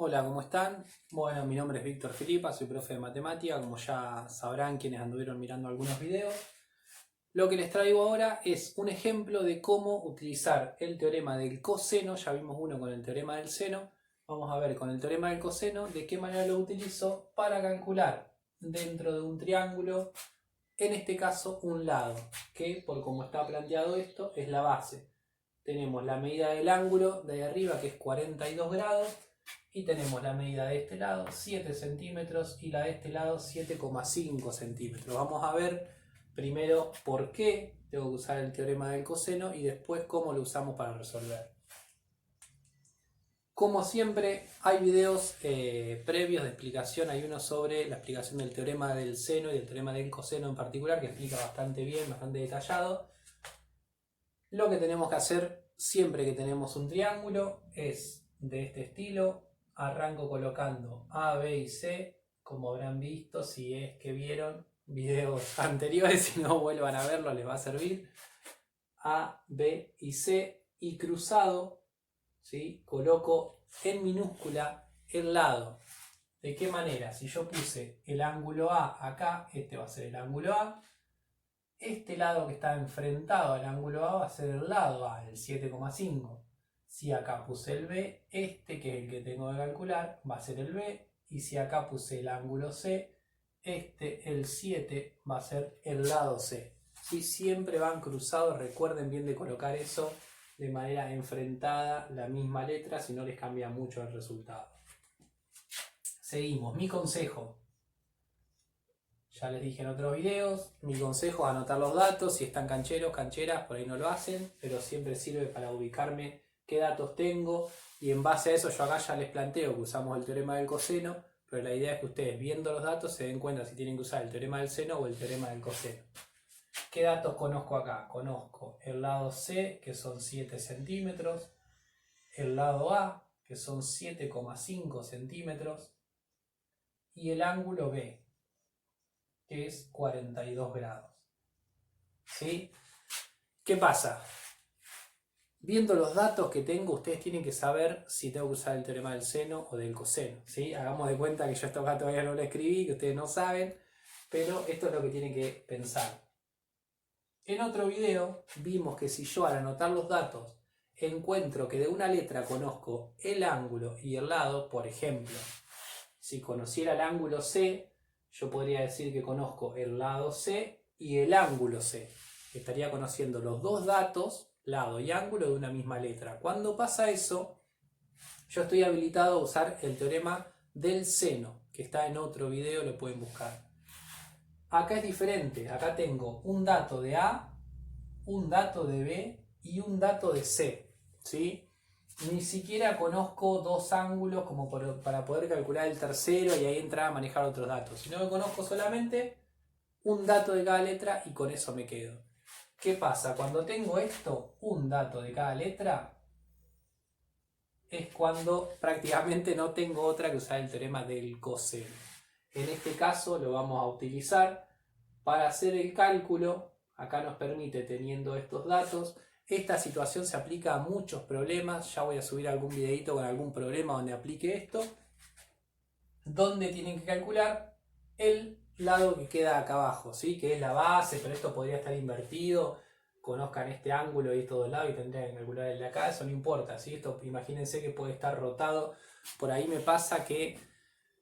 Hola, ¿cómo están? Bueno, mi nombre es Víctor Filipa, soy profe de matemática, como ya sabrán quienes anduvieron mirando algunos videos. Lo que les traigo ahora es un ejemplo de cómo utilizar el teorema del coseno. Ya vimos uno con el teorema del seno. Vamos a ver con el teorema del coseno de qué manera lo utilizo para calcular dentro de un triángulo, en este caso un lado, que por como está planteado esto es la base. Tenemos la medida del ángulo de ahí arriba, que es 42 grados, y tenemos la medida de este lado, 7 centímetros, y la de este lado, 7,5 centímetros. Vamos a ver primero por qué tengo que usar el teorema del coseno y después cómo lo usamos para resolver. Como siempre, hay videos previos de explicación. Hay uno sobre la explicación del teorema del seno y del teorema del coseno en particular, que explica bastante bien, bastante detallado. Lo que tenemos que hacer siempre que tenemos un triángulo es de este estilo. Arranco colocando A, B y C, como habrán visto, si es que vieron videos anteriores, si no vuelvan a verlo, les va a servir. A, B y C, y cruzado, ¿sí? Coloco en minúscula el lado. ¿De qué manera? Si yo puse el ángulo A acá, este va a ser el ángulo A. Este lado que está enfrentado al ángulo A va a ser el lado A, el 7,5. Si acá puse el B, este que es el que tengo que calcular, va a ser el B. Y si acá puse el ángulo C, este, el 7, va a ser el lado C. ¿Sí? Siempre van cruzados, recuerden bien de colocar eso de manera enfrentada, la misma letra, si no les cambia mucho el resultado. Seguimos, mi consejo. Ya les dije en otros videos, mi consejo es anotar los datos. Si están cancheros, cancheras, por ahí no lo hacen, pero siempre sirve para ubicarme qué datos tengo, y en base a eso yo acá ya les planteo que usamos el teorema del coseno, pero la idea es que ustedes viendo los datos se den cuenta si tienen que usar el teorema del seno o el teorema del coseno. ¿Qué datos conozco acá? Conozco el lado C, que son 7 centímetros, el lado A, que son 7,5 centímetros, y el ángulo B, que es 42 grados. ¿Sí? ¿Qué pasa? Viendo los datos que tengo, ustedes tienen que saber si tengo que usar el teorema del seno o del coseno. ¿Sí? Hagamos de cuenta que yo esto acá todavía no lo escribí, que ustedes no saben, pero esto es lo que tienen que pensar. En otro video vimos que si yo al anotar los datos encuentro que de una letra conozco el ángulo y el lado, por ejemplo, si conociera el ángulo C, yo podría decir que conozco el lado C y el ángulo C. Estaría conociendo los dos datos, lado y ángulo, de una misma letra. Cuando pasa eso, yo estoy habilitado a usar el teorema del seno, que está en otro video, lo pueden buscar. Acá es diferente, acá tengo un dato de A, un dato de B y un dato de C, ¿sí? Ni siquiera conozco dos ángulos como para poder calcular el tercero y ahí entrar a manejar otros datos, sino que conozco solamente un dato de cada letra y con eso me quedo. ¿Qué pasa? Cuando tengo esto, un dato de cada letra, es cuando prácticamente no tengo otra que usar el teorema del coseno. En este caso lo vamos a utilizar para hacer el cálculo. Acá nos permite, teniendo estos datos, esta situación se aplica a muchos problemas. Ya voy a subir algún videito con algún problema donde aplique esto, donde tienen que calcular el lado que queda acá abajo, ¿sí? Que es la base, pero esto podría estar invertido. Conozcan este ángulo y estos dos lados y tendrían que calcular el de acá, eso no importa, ¿sí? Esto imagínense que puede estar rotado. Por ahí me pasa que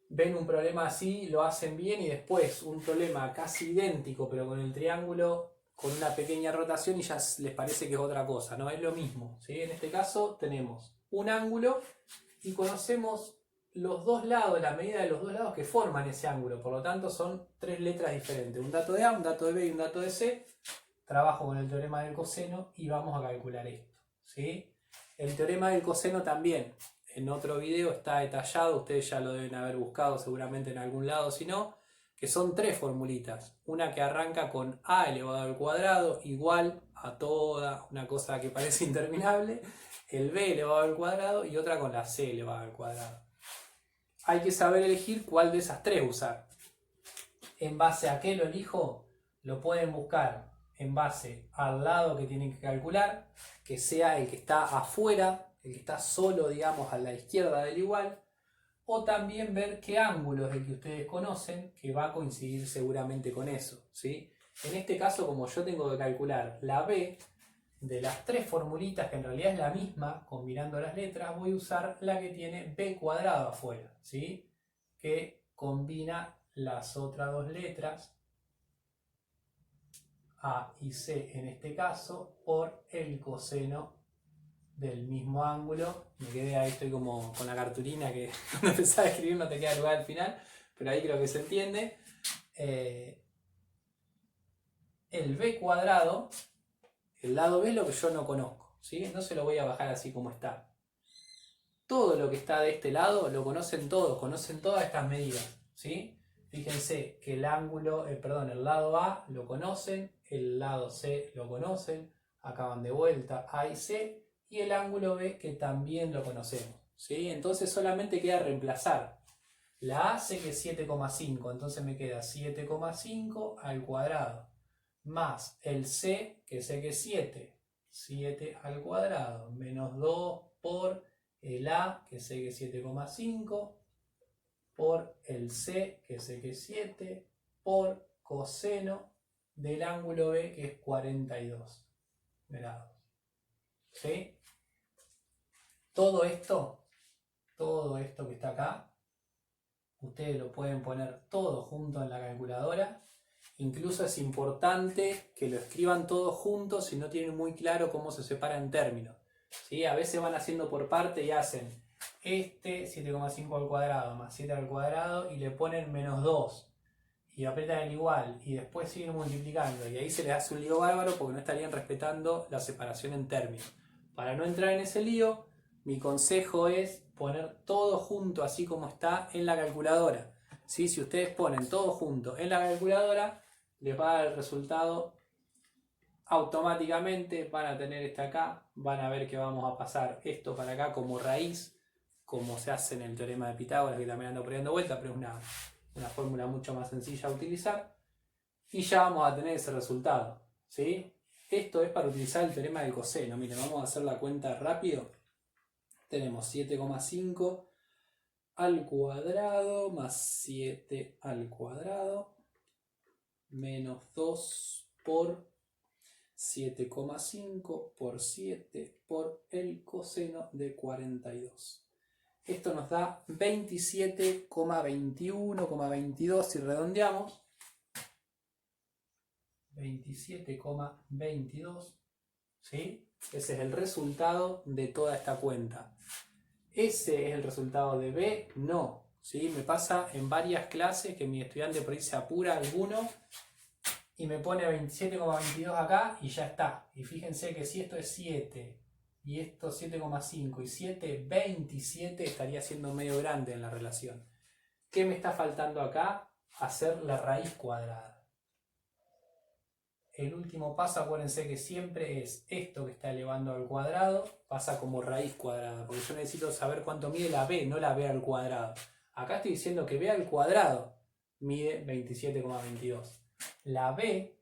ven un problema así, lo hacen bien, y después un problema casi idéntico pero con el triángulo con una pequeña rotación y ya les parece que es otra cosa. No, es lo mismo, ¿sí? En este caso tenemos un ángulo y conocemos los dos lados, la medida de los dos lados que forman ese ángulo, por lo tanto son tres letras diferentes, un dato de A, un dato de B y un dato de C. Trabajo con el teorema del coseno y vamos a calcular esto, ¿sí? El teorema del coseno también en otro video está detallado, ustedes ya lo deben haber buscado seguramente en algún lado, si no, que son tres formulitas. Una que arranca con a elevado al cuadrado igual a toda una cosa que parece interminable, el b elevado al cuadrado, y otra con la c elevada al cuadrado. Hay que saber elegir cuál de esas tres usar. ¿En base a qué lo elijo? Lo pueden buscar en base al lado que tienen que calcular, que sea el que está afuera, el que está solo, digamos, a la izquierda del igual, o también ver qué ángulo es el que ustedes conocen que va a coincidir seguramente con eso, ¿sí? En este caso, como yo tengo que calcular la B de las tres formulitas, que en realidad es la misma, combinando las letras, voy a usar la que tiene B cuadrado afuera, ¿sí? Que combina las otras dos letras, A y C en este caso, por el coseno del mismo ángulo. Me quedé ahí, estoy como con la cartulina que cuando empezás a escribir no te queda lugar al final, pero ahí creo que se entiende. El B cuadrado, el lado B es lo que yo no conozco, ¿sí? No se lo voy a bajar así como está. Todo lo que está de este lado lo conocen todos, conocen todas estas medidas, ¿sí? Fíjense que el ángulo, el lado A lo conocen, el lado C lo conocen, acá van de vuelta A y C, y el ángulo B que también lo conocemos, ¿sí? Entonces solamente queda reemplazar. La A sé que es 7,5, entonces me queda 7,5 al cuadrado, más el C, que sé que es 7 al cuadrado, menos 2 por el A, que sé que es 7,5, por el C, que sé que es 7, por coseno del ángulo B, que es 42 grados. ¿Sí? Todo esto que está acá, ustedes lo pueden poner todo junto en la calculadora. Incluso es importante que lo escriban todos juntos si no tienen muy claro cómo se separa en términos, ¿sí? A veces van haciendo por parte y hacen 7,5 al cuadrado más 7 al cuadrado y le ponen menos 2 y apretan el igual y después siguen multiplicando y ahí se les hace un lío bárbaro porque no estarían respetando la separación en términos. Para no entrar en ese lío, mi consejo es poner todo junto así como está en la calculadora, ¿sí? Si ustedes ponen todo junto en la calculadora, les va a dar el resultado automáticamente. Van a tener este acá, van a ver que vamos a pasar esto para acá como raíz, como se hace en el teorema de Pitágoras, que también ando poniendo vuelta, pero es una fórmula mucho más sencilla a utilizar, y ya vamos a tener ese resultado, ¿sí? Esto es para utilizar el teorema del coseno. Miren, vamos a hacer la cuenta rápido. Tenemos 7,5 al cuadrado más 7 al cuadrado menos 2 por 7,5 por 7 por el coseno de 42. Esto nos da 27,21,22 si redondeamos. 27,22, ¿sí? Ese es el resultado de toda esta cuenta. ¿Ese es el resultado de B? No, ¿sí? Me pasa en varias clases que mi estudiante por ahí se apura alguno y me pone 27,22 acá y ya está. Y fíjense que si esto es 7 y esto 7,5 y 7, 27 estaría siendo medio grande en la relación. ¿Qué me está faltando acá? Hacer la raíz cuadrada. El último paso, acuérdense que siempre es esto que está elevando al cuadrado, pasa como raíz cuadrada, porque yo necesito saber cuánto mide la B, no la B al cuadrado. Acá estoy diciendo que B al cuadrado mide 27,22. La B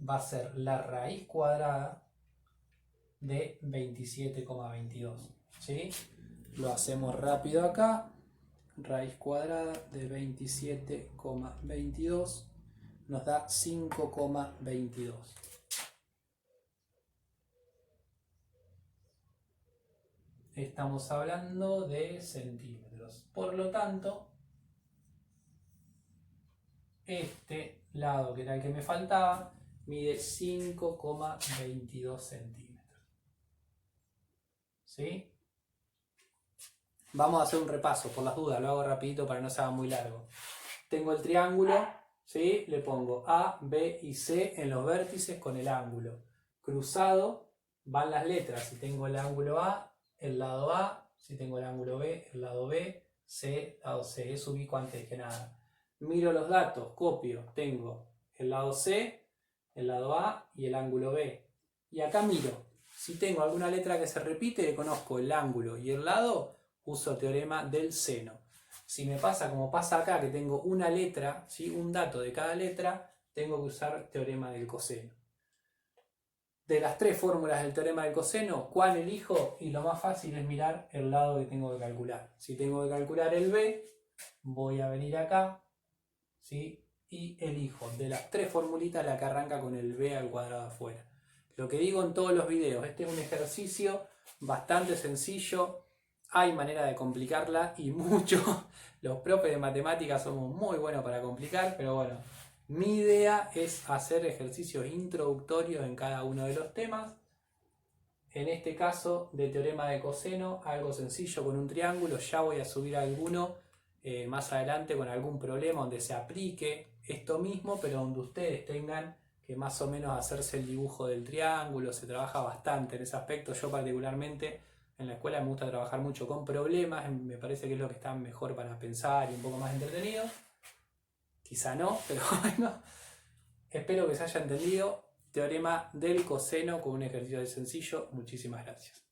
va a ser la raíz cuadrada de 27,22. ¿Sí? Lo hacemos rápido acá. Raíz cuadrada de 27,22 nos da 5,22. Estamos hablando de centímetros. Por lo tanto, este lado, que era el que me faltaba, mide 5,22 centímetros. ¿Sí? Vamos a hacer un repaso, por las dudas, lo hago rapidito para que no se haga muy largo. Tengo el triángulo, ¿sí? Le pongo A, B y C en los vértices con el ángulo. Cruzado van las letras. Si tengo el ángulo A, el lado A. Si tengo el ángulo B, el lado B. C, lado C. Eso ubico antes que nada. Miro los datos, copio. Tengo el lado C, el lado A y el ángulo B. Y acá miro. Si tengo alguna letra que se repite, conozco el ángulo y el lado, uso teorema del seno. Si me pasa como pasa acá, que tengo una letra, ¿sí? Un dato de cada letra, tengo que usar teorema del coseno. de las 3 fórmulas del teorema del coseno, ¿cuál elijo? Y lo más fácil es mirar el lado que tengo que calcular. Si tengo que calcular el b, voy a venir acá, ¿sí? Y elijo de las 3 formulitas la que arranca con el b al cuadrado afuera. Lo que digo en todos los videos, este es un ejercicio bastante sencillo, hay manera de complicarla y mucho. Los profes de matemáticas somos muy buenos para complicar, pero bueno, mi idea es hacer ejercicios introductorios en cada uno de los temas. En este caso de teorema de coseno, algo sencillo con un triángulo. Ya voy a subir alguno más adelante con algún problema donde se aplique esto mismo, pero donde ustedes tengan que más o menos hacerse el dibujo del triángulo. Se trabaja bastante en ese aspecto. Yo particularmente en la escuela me gusta trabajar mucho con problemas, me parece que es lo que está mejor para pensar y un poco más entretenido. Quizá no, pero bueno, espero que se haya entendido. Teorema del coseno con un ejercicio sencillo. Muchísimas gracias.